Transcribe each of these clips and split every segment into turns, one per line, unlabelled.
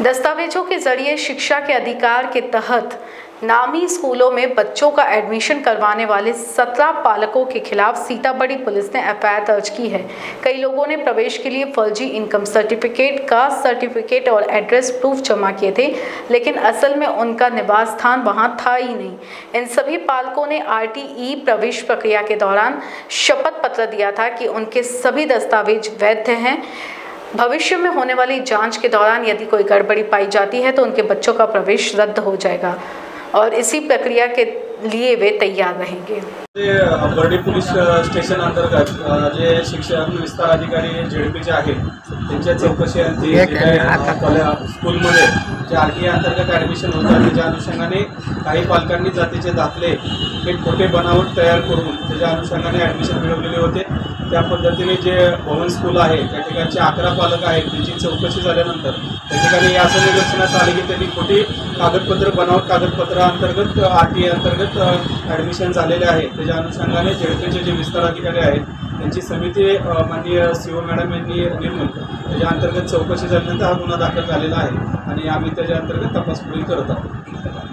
दस्तावेजों के जरिए शिक्षा के अधिकार के तहत नामी स्कूलों में बच्चों का एडमिशन करवाने वाले 17 पालकों के खिलाफ सीतामढ़ी पुलिस ने एफआईआर दर्ज की है। कई लोगों ने प्रवेश के लिए फर्जी इनकम सर्टिफिकेट, कास्ट सर्टिफिकेट और एड्रेस प्रूफ जमा किए थे, लेकिन असल में उनका निवास स्थान वहां था ही नहीं। इन सभी पालकों ने आरटीई प्रवेश प्रक्रिया के दौरान शपथ पत्र दिया था कि उनके सभी दस्तावेज वैध हैं। भविष्य में होने वाली जांच के दौरान यदि कोई गड़बड़ी पाई जाती है तो उनके बच्चों का प्रवेश रद्द हो जाएगा और इसी प्रक्रिया के लिए वे तैयार रहेंगे।
बर्डी पोलीस स्टेशन अंतर्गत जे शिक्षण विस्तार अधिकारी झेडपीचे आहेत त्यांच्या चौकशी स्कूलमध्ये जे आरटीई अंतर्गत ॲडमिशन होतात त्याच्या अनुषंगाने काही पालकांनी जातीचे दाखले हे खोटे बनावट तयार करून त्याच्या अनुषंगाने ॲडमिशन मिळवलेले होते। त्या पद्धतीने जे भवन स्कूल आहे त्या ठिकाणचे 11 पालक आहेत त्यांची चौकशी झाल्यानंतर त्या ठिकाणी असं निदर्शनास आले की त्यांनी खोटी कागदपत्र बनावट कागदपत्र अंतर्गत आरटीई अंतर्गत ॲडमिशन झालेले आहे। त्याच्या अनुषंगाने झेडपीचे जे विस्तार अधिकारी आहेत त्यांची समिती माननीय सीओ मॅडम यांनी नेमून त्याच्या अंतर्गत चौकशी झाल्यानंतर हा गुन्हा दाखल झालेला आहे आणि आम्ही त्याच्या अंतर्गत तपास पुढील करत आहोत।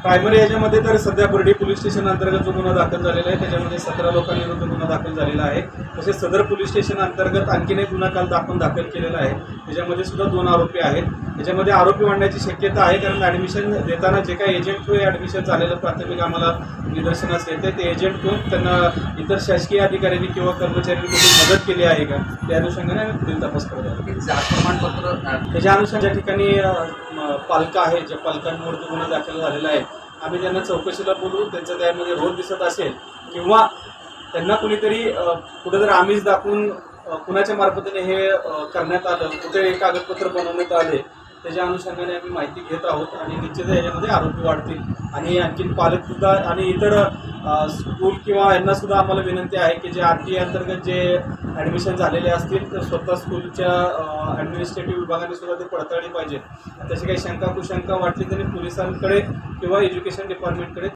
प्रायमरी याच्यामध्ये तर सध्या बर्डी पोलीस स्टेशन अंतर्गत जो गुन्हा दाखल झालेला आहे त्याच्यामध्ये 17 लोकांविरुद्ध गुन्हा दाखल झालेला आहे। तसेच सदर पोलीस स्टेशन अंतर्गत आणखीन एक गुन्हा काल आपण दाखल केलेला आहे, त्याच्यामध्ये सुद्धा 2 आरोपी आहेत। त्याच्यामध्ये आरोपी वाढण्याची शक्यता आहे कारण ॲडमिशन देताना जे काही एजंट थ्रू ॲडमिशन झालेलं प्राथमिक आम्हाला निदर्शनास येते ते एजंट कोण त्यांना इतर शासकीय अधिकाऱ्यांनी किंवा कर्मचाऱ्यांनी मदत केली आहे का त्या अनुषंगाने आम्ही पुढील तपास करत आहोत। प्रमाणपत्र त्याच्या अनुषंगाने ठिकाणी पालक आहे ज्या पालकांवरती गुन्हा दाखल झालेला आहे आम्ही त्यांना चौकशीला बोलू, त्यांचा त्यामध्ये रोल दिसत असेल किंवा त्यांना कुणीतरी कुठेतरी आमिष दाखवून कुणाच्या मार्फतीने हे करण्यात आलं, कुठे कागदपत्र बनवण्यात आले त्याच्या अनुषंगाने आम्ही माहिती घेत आहोत आणि निश्चित याच्यामध्ये आरोपी वाढतील आणि आणखीन पालकसुद्धा आणि इतर स्कूल किंवा यांनासुद्धा आम्हाला विनंती आहे की जे आरटीई अंतर्गत जे ॲडमिशन झालेले असतील तर स्वतः स्कूलच्या ॲडमिनिस्ट्रेटिव्ह विभागाने सुद्धा ते पडताळली पाहिजे। तशी काही शंका कुशंका वाटली तरी पोलिसांकडे किंवा एज्युकेशन डिपार्टमेंटकडे